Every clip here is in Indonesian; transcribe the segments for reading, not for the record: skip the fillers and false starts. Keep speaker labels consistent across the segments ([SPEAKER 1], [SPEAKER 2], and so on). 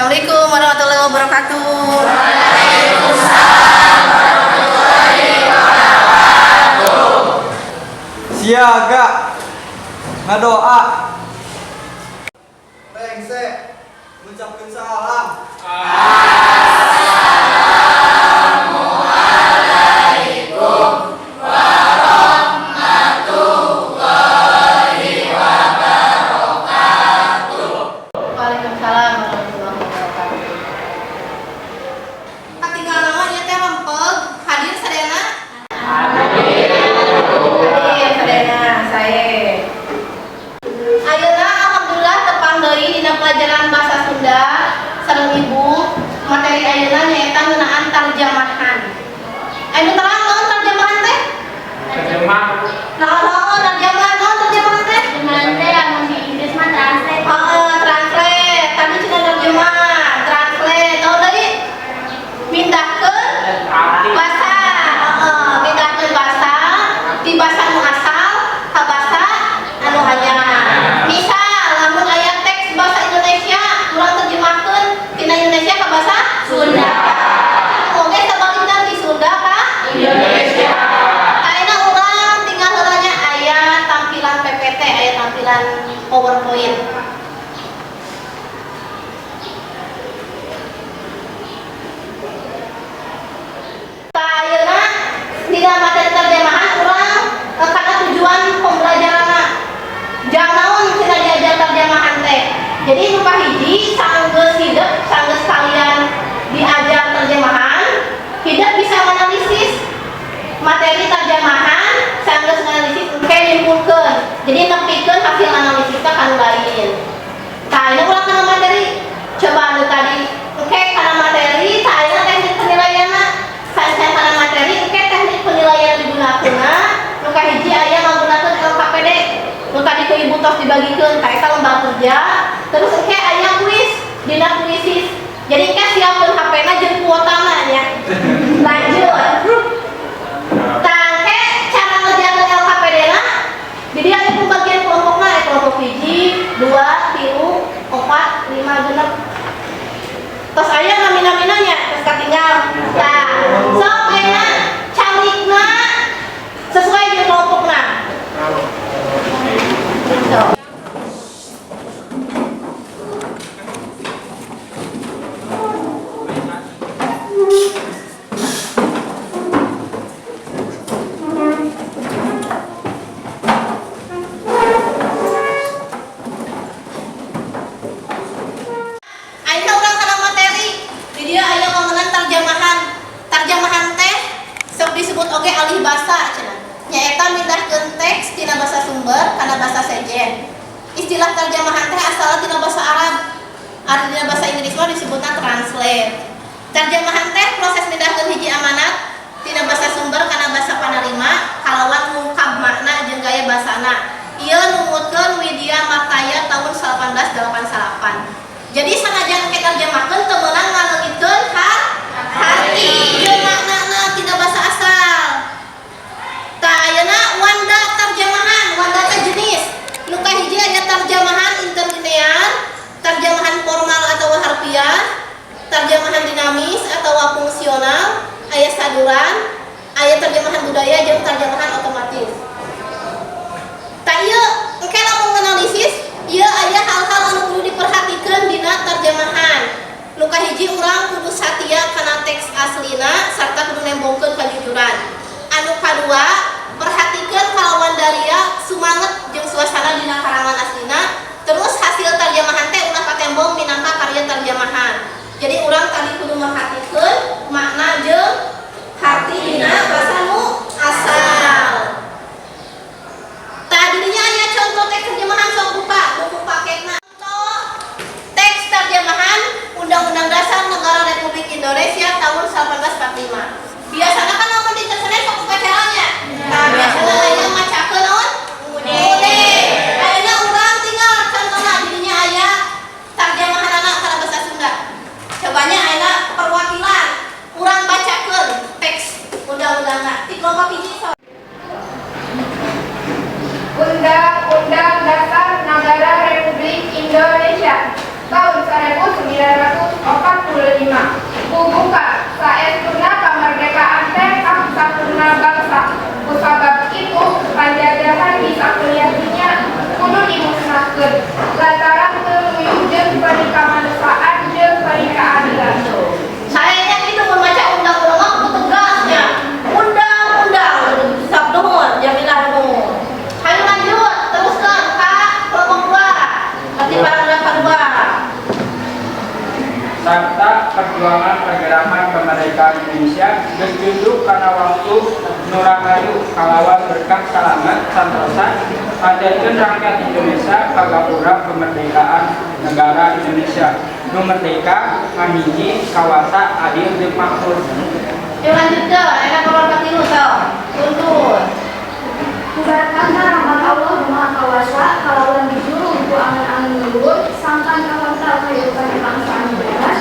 [SPEAKER 1] Assalamualaikum warahmatullahi wabarakatuh.
[SPEAKER 2] Waalaikumsalam warahmatullahi wabarakatuh.
[SPEAKER 3] Siaga ngadoa. Rengse ngucapkeun salam.
[SPEAKER 2] Assalamualaikum warahmatullahi wabarakatuh.
[SPEAKER 1] Waalaikumsalam warahmatullahi wabarakatuh. Katinggal nama ieu teh rempeg, hadir sadayana? Hadir sadayana sae. Ayeuna alhamdulillah tepang deui dina pelajaran bahasa Sunda sareng Ibu. Materi ayeuna nyaeta ngeunaan tarjamahan. Anu terang naon tarjamahan teh?
[SPEAKER 4] Terjemah.
[SPEAKER 1] Naon tarjamahan teh?
[SPEAKER 5] Terjemahan teh lamun di Inggris mah translate.
[SPEAKER 1] Translate. Tadi cenah terjemah, translate. Tahu deui? Pindahkeun basa. Pindahkeun basa di basa nu asal ka basa anu anyar. Misal lamun aya teks bahasa Indonesia, urang terjemahkeun tina Indonesia ka basa Sunda. Oke, sabalikna di Sunda ka
[SPEAKER 4] Indonesia.
[SPEAKER 1] Ayeuna urang tinggal heulanya aya tampilan PPT, aya tampilan PowerPoint. Ayeuna dina materi terjemahan urang kana tujuan pembelajaranna. Jang naon cenah diajar terjemahan teh. Jadi nu kahiji saenggeus hideuk, saenggeus kalian diajar terjemahan, hideuk bisa menganalisis materi terjemahan, saenggeus nganalisis engke nyimpulkeun. Jadi nepikeun hasil analisisna kanu lain. Tah ini urang kana materi. Coba anu tadi engke kana materi, tah ayeuna teknik penilaianna. Saeun kana materi engke teknik penilaian digunakeunna. Nu kahiji aya nggunakeun LKPD. Nu tadi ku Ibu tos dibagikeun ka eta lomba kerja. Terus engke aya kuis, dina kuisis. Jadi engke siapkeun HP-na jeung kuotana nya. Lanjut. Tangke cara ngerjakeun LKPD-na di dieu aya pembagian kelompokna, aya kelompok 1, 2, 3, 4, 5, 6. Tos aya namina-mina nya, tos katinggal. Tah, sok ayeuna calikna sesuai jeung kelompokna. Gitu. Ayeuna urang kana materi. Di dieu aya ngomongna tarjamahan. Tarjamahan teh sok disebut oge alih basa cenah. Nyaeta mindahkeun teks tina basa sumber kana basa sejen. Istilah tarjamahan teh asalna tina basa Arab. Ari dina basa Inggris mah disebutna translate. Tarjamahan teh proses mindahkeun hiji amanat tina basa sumber kana basa panarima kalawan ngungkap makna jeung gaya basana. Ieu numutkeun Widya Martaya tahun 1888. Jadi sanajan kita terjemahkeun teu meunang ngaleungitkeun hati jeung maknana tina basa asal. Tah ayeuna wanda terjemahan, wanda teh jenis. Nu kahiji aya terjemahan interlinear, terjemahan formal atau harfiah, terjemahan dinamis atau fungsional, aya saduran, aya terjemahan budaya jeung terjemahan otomatis. Tah ieu engke lamun nganalisis ieu aya hal-hal anu kudu diperhatikeun dina terjemahan. Nu kahiji urang kudu satia kana teks aslina sarta kudu nembongkeun kajujuran. Anu kadua, perhatikeun kalawan daria sumanget jeung suasana dina karangan aslina. Terus hasil terjemahan teh ulah katembong minangka karya terjemahan. Jadi urang tadi kudu merhatikeun makna jeung harti dina basa nu asal. Tah didinya aya contoh teks terjemahan sok buka buku paketna. Contoh teks terjemahan Undang-Undang Dasar Negara Republik Indonesia tahun 1945. Biasana kan lamun dicecene sok buka caranya. Nah, biasana aya macakeun naon? Mude. Ayeuna urang tinggal contohna didinya aya terjemahanna kana basa Sunda. Cobanya ayeuna perwakilan urang bacakeun teks undang-undangna. Ti kelompok hiji sok.
[SPEAKER 5] Undang-Undang Dasar Negara Republik Indonesia tahun 1945
[SPEAKER 6] Buka saestuna kamardekaan teh sampurna bangsa. Kusabab itu penjajahan bisa kuliahnya kudu dimusnahkeun lantaran teu miujud bari kamanusiaan jeung bari keadilan.
[SPEAKER 1] Sayangnya itu membaca undang-undang aku tegasnya. Undang-undang sabdohon jamilah umum. Ayo lanjut, teruskan Kak kelompok 2. Nanti paragraf kedua.
[SPEAKER 4] Serta perjuangan pergerakan kemerdekaan Indonesia geus tunduk kana waktu nu rahayu kalawan berkah salamet santosa ajarkeun rakyat Indonesia kagapura kemerdekaan negara Indonesia nu merdeka ngamiji kawasa adil jeung makmur.
[SPEAKER 1] Yuk lanjut ke, enak keluar ke tilu tau. Tunduk.
[SPEAKER 5] Kubarkanna rahmat Allah Maha Kawasa kalawan dijuru ku angan-angan luhur sangkan kawasa kehidupan bangsa anu bebas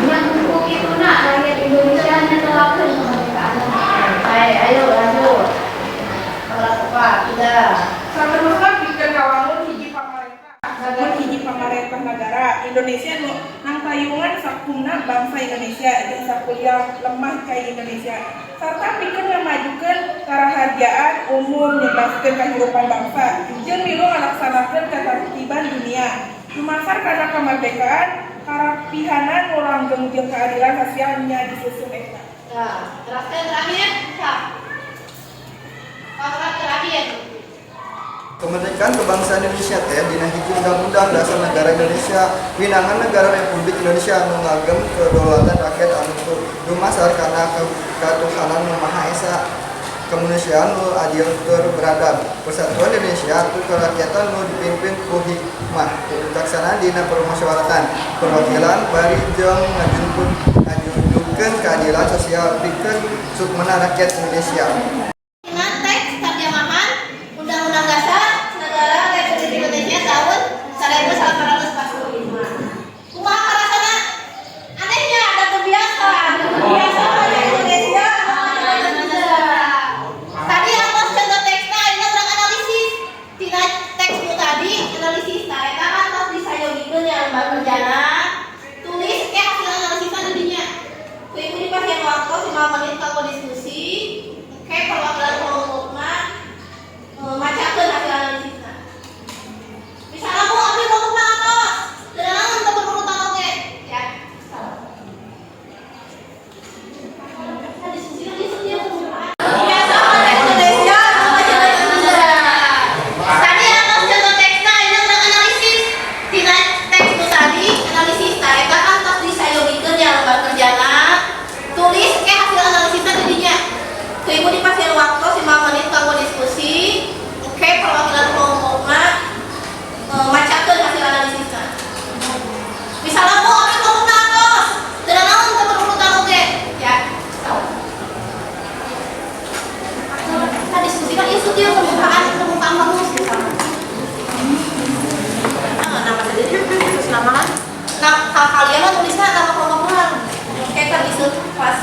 [SPEAKER 5] yang hukum ituna rakyat Indonesia netelakeun kemerdekaan.
[SPEAKER 1] Ayo lanjut. Paragraf 3.
[SPEAKER 6] Saterusna pikeun kawangun hiji pamarentah. Namun hiji pamarentah negara Indonesia nu nang tayungan sakumna bangsa Indonesia jeung sakuliah lemah kai Indonesia. Serta pikeun ngamajukeun karaharjaan umum nyebaskeun kahirupan bangsa jeung milu ngalaksanakeun ketertiban dunia. Dumasar kana kemerdekaan karapihanan nu langgeng jeung keadilan sosial nya disusun eta.
[SPEAKER 1] Nah, terakhir, Kak. Paragraf terakhir.
[SPEAKER 3] Kemerdekaan kebangsaan Indonesia teh dina hiji Undang-Undang Dasar Negara Indonesia winangan negara Republik Indonesia anu ngagem kedaulatan rakyat anu dumasar kana katuhanan Nu Maha Esa, kemanusiaan nu adil tur beradab, persatuan Indonesia tu kerakyatan nu dipimpin ku hikmah, kebijaksanaan dina permusyawaratan, perwakilan bari jeung ngajunkeun keadilan sosial pikeun sukmana rakyat Indonesia.
[SPEAKER 1] Dengan teks terjemahan Undang-Undang Dasar Negara Republik Indonesia tahun 1945. Kumaha rasana? Anehnya ada kebiasaan pada Indonesia. Tadi Amos contoh teksnya ini orang analisis. Tina teks itu tadi analisis eta kan tos disayogikeun ya lembar kerjana. Tulis ke hasil analisisna di dinya. Kuiku dipasieun waktu 5 menit kanggo diskusi. Oke, perwakilan kelompokna macakeun hasil analisisna. Misalnya aku ambil kelompokna atos, dan naon teu berurutan oge, ya. Kita diskusi dia kemudian. Biasa teks Indonesia baca Indonesia. Tadi atas contoh teksna ini urang analisis. Tina teks itu tadi analisis eta kan tos disayogikeun ya lembar kerjana. Tulis ke hasil analisisna di dinya. Ibu dipasieun waktu 5 menit kanggo diskusi. Oke, perwakilan kelompokna macakeun hasil analisisna. Misalnya aku ambil kelompokna atos, dan naon teu berurutan oge, ya. Kita diskusikan isu dia permukaan bagus misalnya. Nama sendiri, terus nama kan? Nah, kalian mah tulisnya nama kelompoknya. Oke, kan isu pas.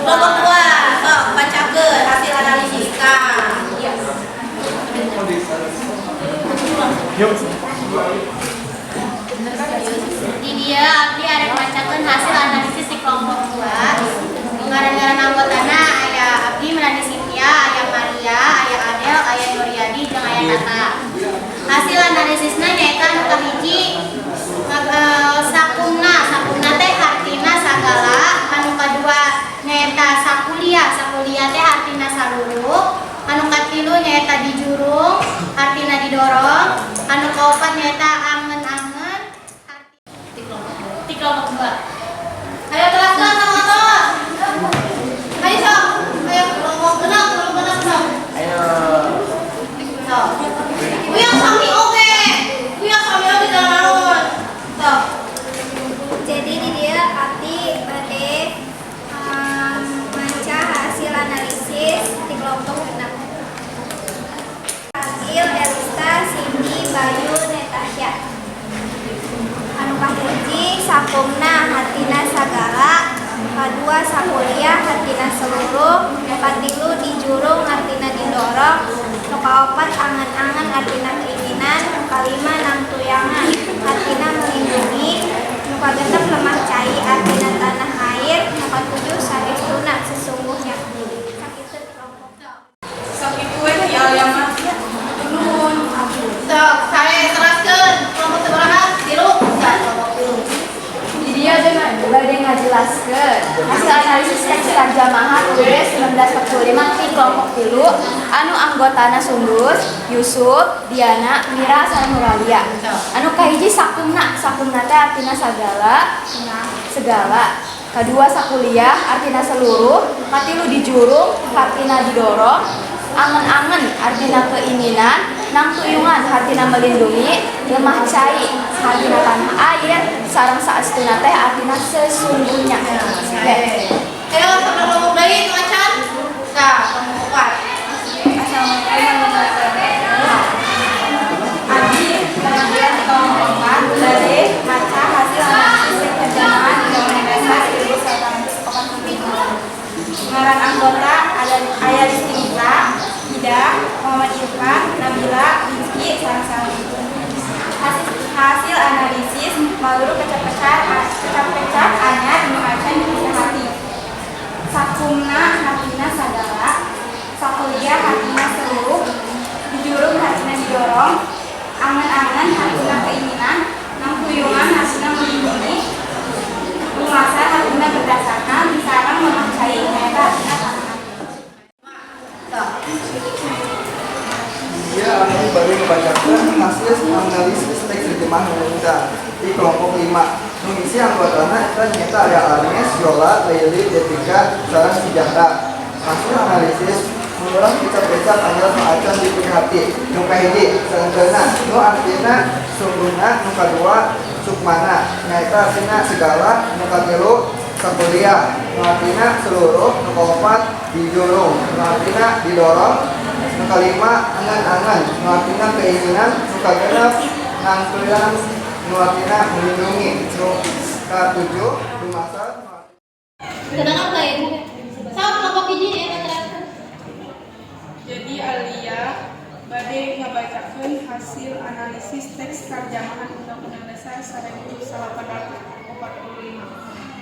[SPEAKER 1] Kelompok 2, sok bacakeun hasil analisis. Nah,
[SPEAKER 5] sakumna hartina sagala, kadua sakuliah hartina seluruh, katilu dijurung hartina didorong, kaopat angan-angan hartina keinginan, kalima nangtuyangan hartina melindungi, kagenep lemah cai hartina tanah air, katujuh saestuna sesungguhnya.
[SPEAKER 6] Sakitu we ti alama nuhun.
[SPEAKER 1] Sok, saya teraskeun kelompok sabaraha? Tilu. Dah, kelompok tilu.
[SPEAKER 7] Di dia bade ngajelaskeun hasil analisis teks tarjamahan UUD 1945 ti kelompok tilu anu anggotana Sundus, Yusuf, Diana, Mira, sareng Nuralia. Anu kahiji sakumna teh artina segala. Kedua sakuliah artina seluruh, katilu dijurung artina didorong, angen-angen artina keinginan, nangtuyungan artina melindungi, lemah cai artina tanah air, sareng saestuna teh artina sesungguhnya.
[SPEAKER 1] Ayo, sampai kelompok deui nu acan. Dah, kelompok 4.
[SPEAKER 5] Abdi pengambilan kelompok 4 bade maca hasil analisis terjemahan Undang-Undang Dasar 1945. Ngaran anggota aya Distinita, Ida, Muhammad Irfan, Nabila, Rizky, sareng hasil analisis maluru kecap-kecap anyar nu acan bisa hati. Sakumna hatina sagala, sakuliah hatina seluruh, dijurung hatina didorong, angan-angan hatina keinginan, nangtuyungan hatina melindungi, lumasa hatina berdasarkan, disarang memakai nyata hatina tanah.
[SPEAKER 3] Dia akan baru membacakan hasil analisis teks terjemahan undang-undang di kelompok 5. Mengisi anggotanya ternyata ada Agnes, Yola, Leili, Detika, sareng Sijata. Hasil analisis menurut kecap-kecap adalah acan diperhati. Nu kahiji seunteuna, nu artina sungguhna, nu kadua sukmana, nyaeta artina segala, nu katilu sakuliah, nu artina seluruh, nu kaopat dijurung, nu artina didorong, nu kalima angan-angan, nu artina keinginan, nu kagenep nangtuyang, nu artina melindungi, nu katujuh lumasa.
[SPEAKER 1] Sedangkan lain. Sok, kelompok hiji ya teraskeun.
[SPEAKER 6] Jadi Alia bade ngabacakeun hasil analisis teks terjemahan Undang-Undang Dasar 1945.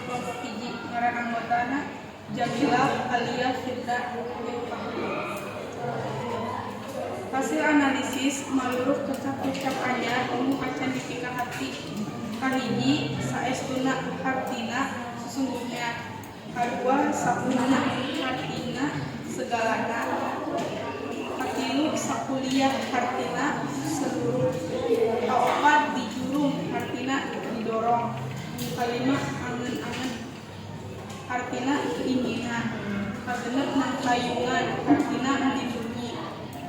[SPEAKER 6] Kelompok hiji ngaran anggotana Jamila, Alia, Firda, Dewa. Hasil analisis maluruh kecap-kecap anyar anu acan dipikir hati. Kahiji saestuna hartina sesungguhnya, kadua sakumna hartina segalana, katilu sakuliah hartina seluruh, kaopat dijurung hartina didorong, kalima angen-angen hartina keinginan, kagenep nangtayungan hartina melindungi,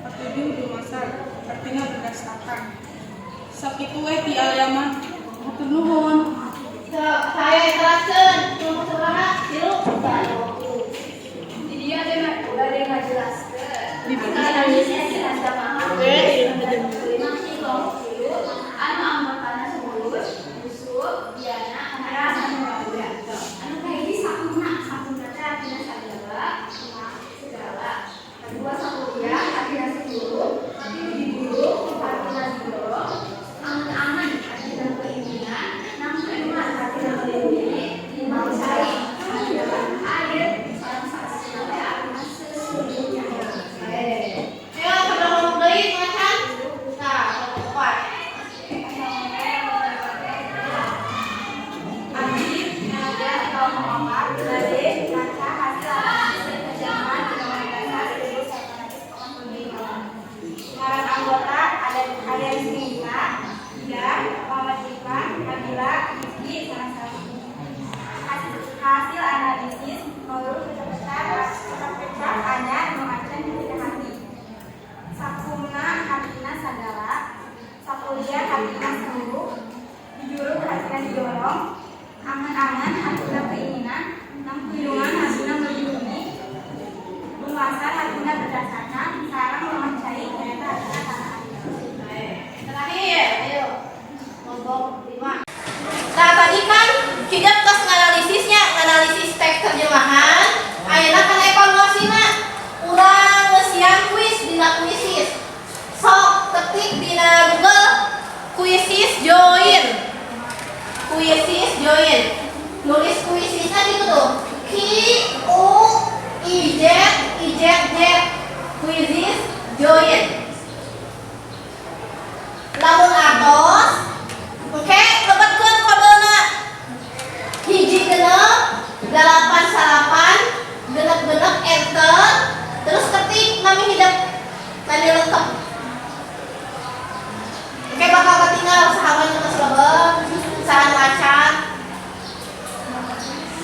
[SPEAKER 6] katujuh dumasar hartina berdasarkan. Sakitu we ti alama. Hatur nuhun.
[SPEAKER 1] Sok, saya teraskeun kelompok sabaraha? Tilu. Dah, kelompok tilu.
[SPEAKER 7] Di dia bade ngajelaskeun hasil analisis tarjamahan UUD 1945 ti kelompok tilu anu anggotana Sundus, Yusuf, Diana, Mira, sareng Nuralia. Anu kahiji sakumna teh artina segala. Kedua sakuliah artina seluruh, katilu dijurung artina didorong, angan-angan artina keinginan, nangtuyungan artina melindungi, limang cai artina
[SPEAKER 1] jadi lengkap. Oke, bakal ketinggal sahabat yang keselebet, sahan macan.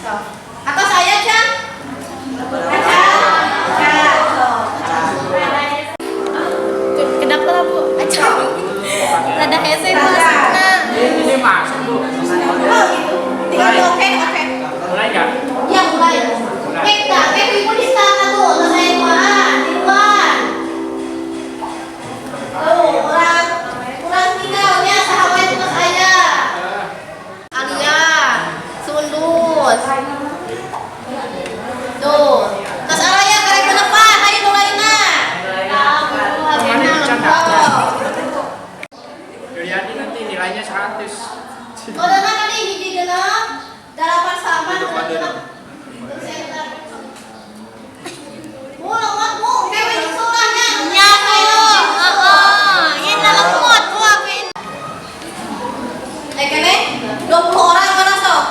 [SPEAKER 1] So, atau saya Chan?
[SPEAKER 7] Kedap lah Bu. Acan. Lada hese masukna.
[SPEAKER 4] Ini masuk Bu.
[SPEAKER 1] Oh gitu. Tinggal oke.
[SPEAKER 4] Mulai nggak?
[SPEAKER 1] Ya mulai. Kita, ibu di sana tuh, selesai kuaan, di luar. Tuh, kurang tinggalnya sahabat itu saya. Alia, Sundus. Tuh, Mas Araya karek ke depan, ayo mulainya.
[SPEAKER 4] Yuliani nanti nilainya 100.
[SPEAKER 1] Oh, dan tadi hiji genep, 8 sama 2 genep. Terus saya bentar. Lemot, Bu. Dewe disulahnya. Ya, ayo. Ini lemot, Bu. Kene 20 orang mana sok?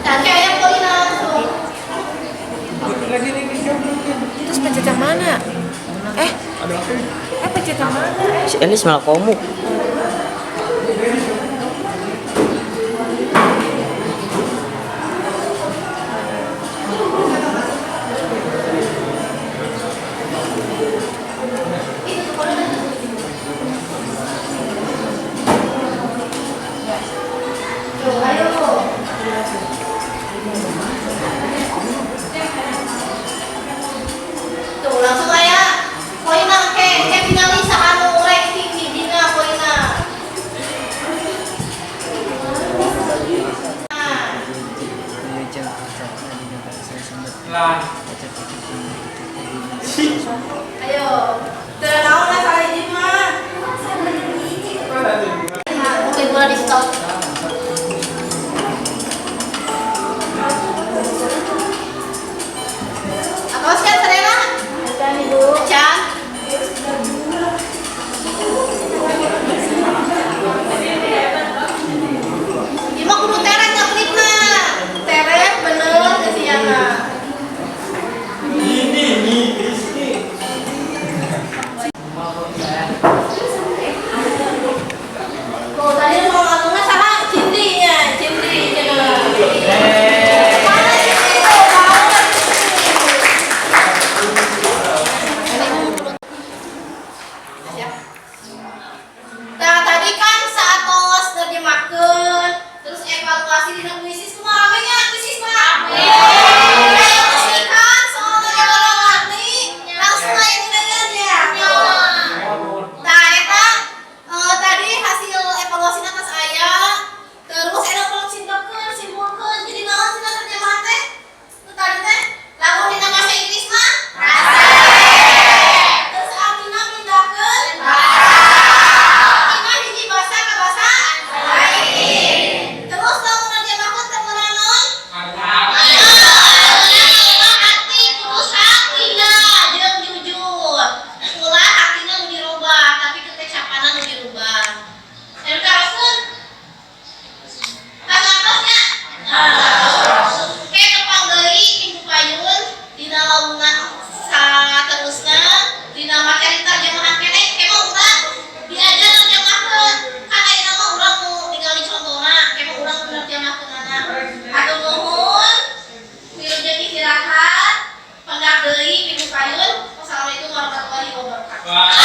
[SPEAKER 1] Nanti ayam poin langsung.
[SPEAKER 7] Terus pencet yang mana? Pencet yang mana?
[SPEAKER 2] Si Elis malah komuk.
[SPEAKER 1] Tuh langsung aya poinna ke tinggal anu ranking hidina poinna.
[SPEAKER 4] Lah.
[SPEAKER 1] Ayo. Teu naon masalah hiji mah. Mungkin boleh di stop. Awas kan Serena?
[SPEAKER 7] Acan Ibu.
[SPEAKER 1] Acan. Ima kudu teret ngeklik mah. Teret bener kesiana. Tuh tadi mau ngomongnya salah Cindrinya, Cindri cenah. Mana Cindri tuh? Nah tadi kan saat tos nerjemahkeun, terus evaluasi dina puisi semua ramenya puisi mah. Ayo bersihkan soalnya orang ngerti, langsung aja nilainya. Nah eta tadi hasil evaluasi atas aya, terus ada kalau simpulkeun jadi naon cenah terjemahan teh? Itu tadi teh lagu dina bahasa Inggris mah. Terus artina pindahkeun. Artina hiji bahasa ka bahasa lain. Terus lamun nerjemahkeun teh meunang naon? Hati terus hakina jeung jujur. Ulah hakina nu dirubah, tapi kekecapanan nu dirubah. Anu teruskeun. Kangatosnya. Oke, tepang deui minggu payun dina lawungan saterusna dina materi terjemahan keneh kemah urang diajar nerjemahkeun. Kan ayeuna mah urang nu ningali contona, kemah urang nu nerjemahkeunana. Hatur nuhun. Wilujeng istirahat. Pendak deui minggu payun. Wassalamualaikum warahmatullahi wabarakatuh.